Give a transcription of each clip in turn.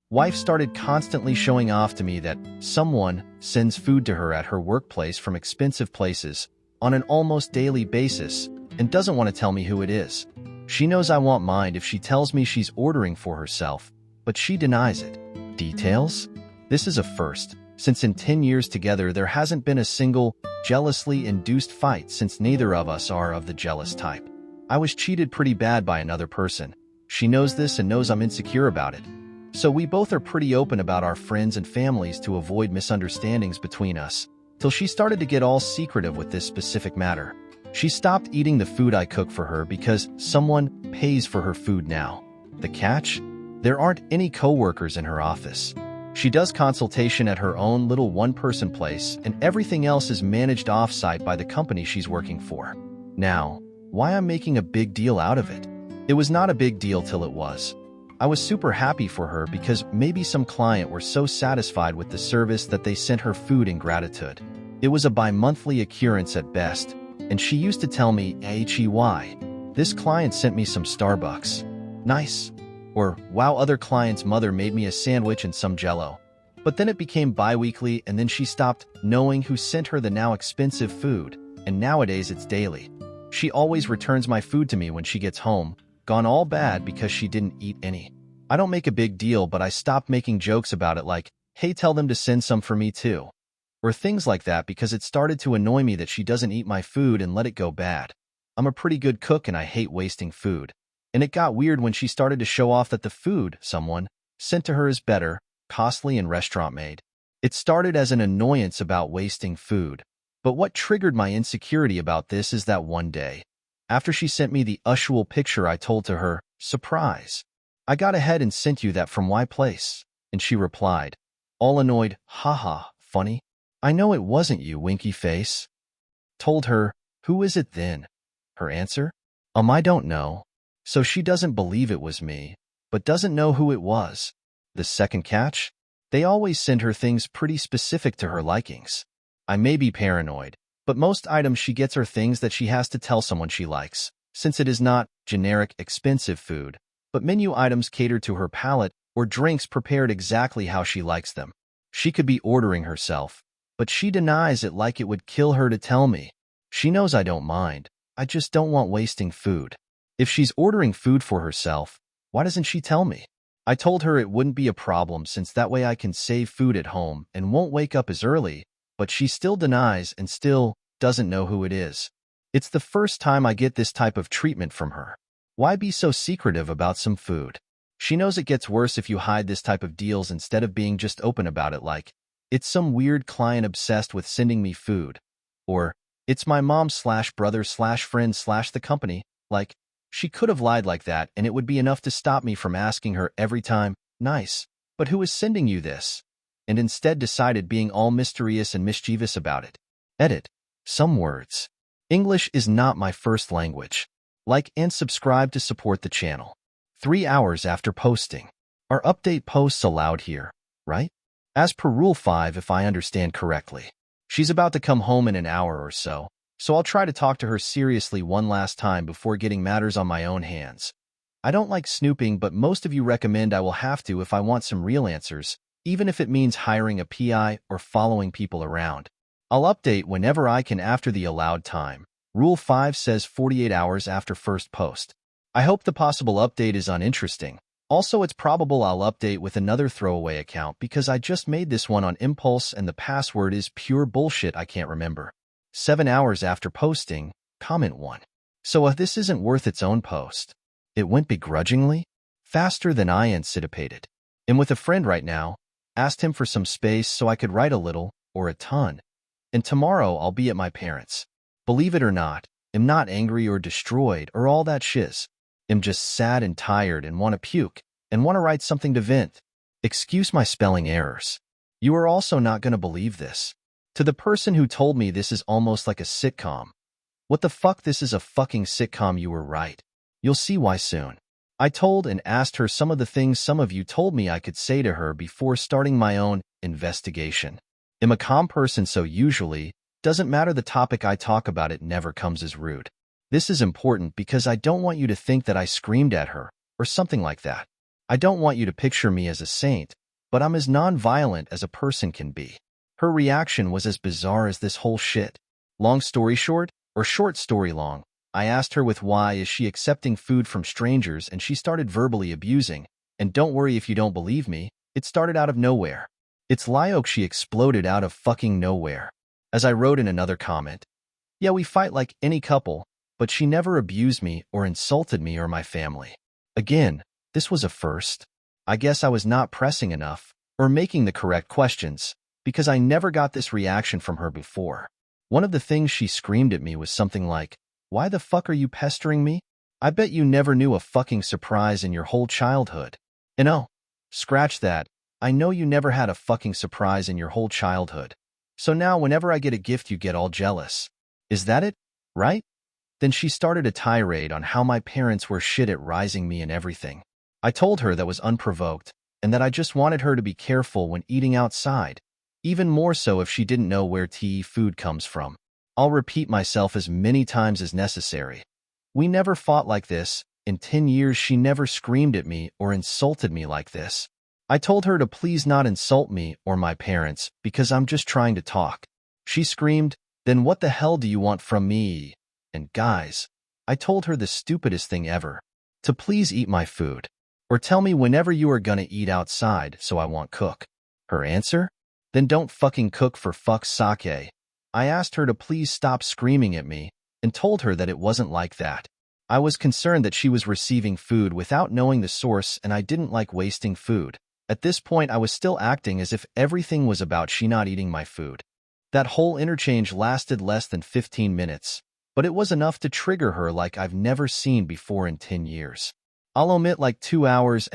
Wife started constantly showing off to me that someone sends food to her at her workplace from expensive places on an almost daily basis and doesn't want to tell me who it is. She knows I won't mind if she tells me she's ordering for herself, but she denies it. Details? This is a first, since in 10 years together there hasn't been a single jealously induced fight since neither of us are of the jealous type. I was cheated pretty bad by another person. She knows this and knows I'm insecure about it. So we both are pretty open about our friends and families to avoid misunderstandings between us, till she started to get all secretive with this specific matter. She stopped eating the food I cook for her because someone pays for her food now. The catch? There aren't any coworkers in her office. She does consultation at her own little one-person place, and everything else is managed off-site by the company she's working for. Now, why I'm making a big deal out of it? It was not a big deal till it was. I was super happy for her because maybe some client were so satisfied with the service that they sent her food in gratitude. It was a bi-monthly occurrence at best, and she used to tell me, "Hey, this client sent me some Starbucks. Nice." Or, "Wow, other client's mother made me a sandwich and some jello." But then it became bi-weekly, and then she stopped knowing who sent her the now expensive food, and nowadays it's daily. She always returns my food to me when she gets home, gone all bad because she didn't eat any. I don't make a big deal, but I stopped making jokes about it like, "Hey, tell them to send some for me too." Or things like that because it started to annoy me that she doesn't eat my food and let it go bad. I'm a pretty good cook and I hate wasting food. And it got weird when she started to show off that the food someone sent to her is better, costly, and restaurant-made. It started as an annoyance about wasting food. But what triggered my insecurity about this is that one day, after she sent me the usual picture, I told to her, "Surprise. I got ahead and sent you that from Y place." And she replied, all annoyed, "Haha, funny. I know it wasn't you, winky face." Told her, "Who is it then?" Her answer? I don't know." So she doesn't believe it was me, but doesn't know who it was. The second catch? They always send her things pretty specific to her likings. I may be paranoid, but most items she gets are things that she has to tell someone she likes, since it is not generic, expensive food, but menu items catered to her palate or drinks prepared exactly how she likes them. She could be ordering herself, but she denies it like it would kill her to tell me. She knows I don't mind. I just don't want wasting food. If she's ordering food for herself, why doesn't she tell me? I told her it wouldn't be a problem since that way I can save food at home and won't wake up as early, but she still denies and still doesn't know who it is. It's the first time I get this type of treatment from her. Why be so secretive about some food? She knows it gets worse if you hide this type of deals instead of being just open about it, like, "It's some weird client obsessed with sending me food," or "It's my mom/brother/friend/the company." Like, she could have lied like that and it would be enough to stop me from asking her every time, "Nice, but who is sending you this?" And instead decided being all mysterious and mischievous about it. Edit. Some words. English is not my first language. Like and subscribe to support the channel. 3 hours after posting. Are update posts allowed here, right? As per Rule 5 if I understand correctly. She's about to come home in an hour or so I'll try to talk to her seriously one last time before getting matters on my own hands. I don't like snooping, but most of you recommend I will have to if I want some real answers, even if it means hiring a PI or following people around. I'll update whenever I can after the allowed time. Rule 5 says 48 hours after first post. I hope the possible update is uninteresting. Also, it's probable I'll update with another throwaway account because I just made this one on impulse and the password is pure bullshit I can't remember. 7 hours after posting, comment 1. So this isn't worth its own post. It went begrudgingly? Faster than I anticipated. I'm with a friend right now. Asked him for some space so I could write a little, or a ton. And tomorrow I'll be at my parents'. Believe it or not, I'm not angry or destroyed or all that shiz. I'm just sad and tired and want to puke, and want to write something to vent. Excuse my spelling errors. You are also not going to believe this. To the person who told me this is almost like a sitcom. What the fuck, this is a fucking sitcom, you were right. You'll see why soon. I told and asked her some of the things some of you told me I could say to her before starting my own investigation. I'm a calm person, so usually, doesn't matter the topic I talk about, it never comes as rude. This is important because I don't want you to think that I screamed at her, or something like that. I don't want you to picture me as a saint, but I'm as non-violent as a person can be. Her reaction was as bizarre as this whole shit. Long story short, or short story long, I asked her with why is she accepting food from strangers, and she started verbally abusing. And don't worry if you don't believe me, it started out of nowhere. It's like she exploded out of fucking nowhere. As I wrote in another comment, yeah, we fight like any couple, but she never abused me or insulted me or my family. Again, this was a first. I guess I was not pressing enough or making the correct questions because I never got this reaction from her before. One of the things she screamed at me was something like, "Why the fuck are you pestering me? I bet you never knew a fucking surprise in your whole childhood." And oh, scratch that. I know you never had a fucking surprise in your whole childhood. So now whenever I get a gift you get all jealous. Is that it? Right? Then she started a tirade on how my parents were shit at raising me and everything. I told her that was unprovoked and that I just wanted her to be careful when eating outside, even more so if she didn't know where food comes from. I'll repeat myself as many times as necessary. We never fought like this. In 10 years she never screamed at me or insulted me like this. I told her to please not insult me or my parents because I'm just trying to talk. She screamed, "Then what the hell do you want from me?" And guys, I told her the stupidest thing ever. To please eat my food. Or tell me whenever you are gonna eat outside so I won't cook. Her answer? Then don't fucking cook for fuck's sake. I asked her to please stop screaming at me and told her that it wasn't like that. I was concerned that she was receiving food without knowing the source and I didn't like wasting food. At this point I was still acting as if everything was about she not eating my food. That whole interchange lasted less than 15 minutes, but it was enough to trigger her like I've never seen before in 10 years. I'll omit like 2.5 hours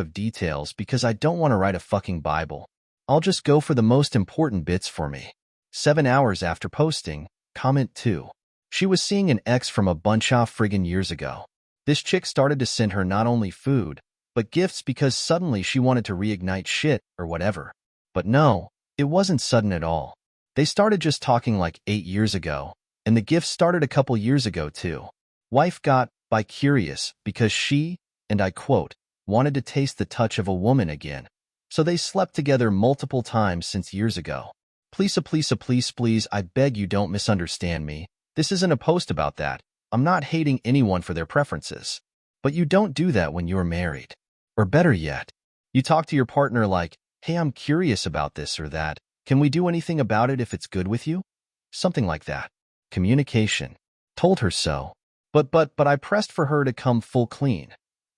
of details because I don't want to write a fucking Bible. I'll just go for the most important bits for me. 7 hours after posting, comment 2. She was seeing an ex from a bunch of friggin' years ago. This chick started to send her not only food, but gifts because suddenly she wanted to reignite shit or whatever. But no, it wasn't sudden at all. They started just talking like 8 years ago, and the gifts started a couple years ago too. Wife got by curious because she, and I quote, wanted to taste the touch of a woman again. So they slept together multiple times since years ago. Please, I beg you don't misunderstand me. This isn't a post about that. I'm not hating anyone for their preferences. But you don't do that when you're married. Or better yet, you talk to your partner like, "Hey, I'm curious about this or that. Can we do anything about it if it's good with you?" Something like that. Communication. Told her so. But I pressed for her to come full clean.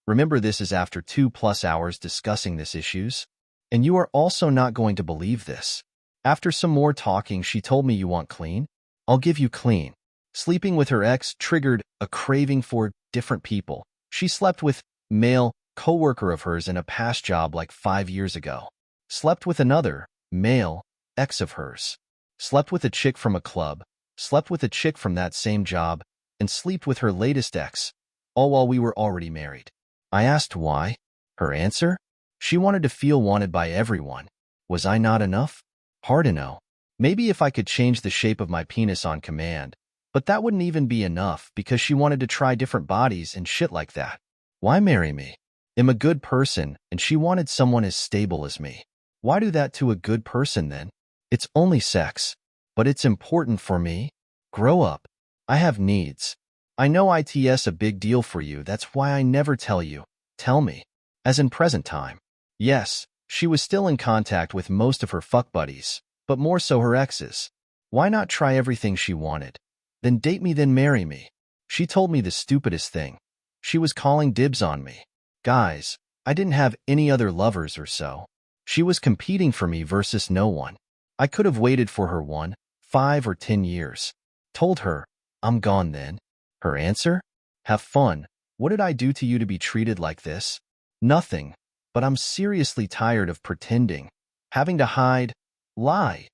Remember, this is after 2+ hours discussing this issues. And you are also not going to believe this. After some more talking, she told me, "You want clean? I'll give you clean." Sleeping with her ex triggered a craving for different people. She slept with male coworker of hers in a past job like 5 years ago. Slept with another male ex of hers. Slept with a chick from a club. Slept with a chick from that same job. And slept with her latest ex, all while we were already married. I asked why. Her answer? She wanted to feel wanted by everyone. Was I not enough? Hard to know. Maybe if I could change the shape of my penis on command, but that wouldn't even be enough because she wanted to try different bodies and shit like that. Why marry me? I'm a good person and she wanted someone as stable as me. Why do that to a good person then? It's only sex, but it's important for me. Grow up. I have needs. I know it's a big deal for you, that's why I never tell you. Tell me. As in present time. Yes, she was still in contact with most of her fuck buddies, but more so her exes. Why not try everything she wanted? Then date me, then marry me. She told me the stupidest thing. She was calling dibs on me. Guys, I didn't have any other lovers or so. She was competing for me versus no one. I could have waited for her 1, 5, or 10 years. Told her, "I'm gone then." Her answer? "Have fun. What did I do to you to be treated like this?" Nothing, but I'm seriously tired of pretending, having to hide, lie.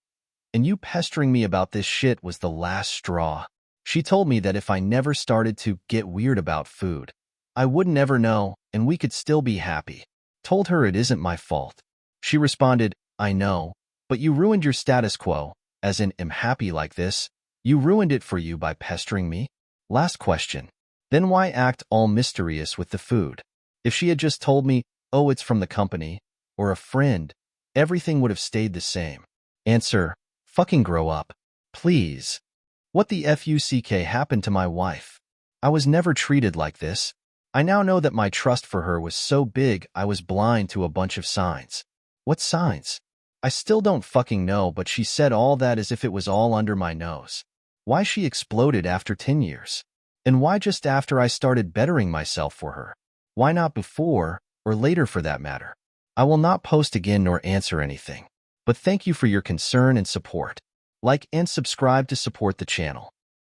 And you pestering me about this shit was the last straw. She told me that if I never started to get weird about food, I would never know and we could still be happy. Told her it isn't my fault. She responded, "I know, but you ruined your status quo, as in am happy like this. You ruined it for you by pestering me." Last question. Then why act all mysterious with the food? If she had just told me, oh, it's from the company, or a friend, everything would have stayed the same. Answer, fucking grow up. Please. What the fuck happened to my wife? I was never treated like this. I now know that my trust for her was so big I was blind to a bunch of signs. What signs? I still don't fucking know, but she said all that as if it was all under my nose. Why she exploded after 10 years? And why just after I started bettering myself for her? Why not before, or later for that matter? I will not post again nor answer anything. But thank you for your concern and support. Like and subscribe to support the channel.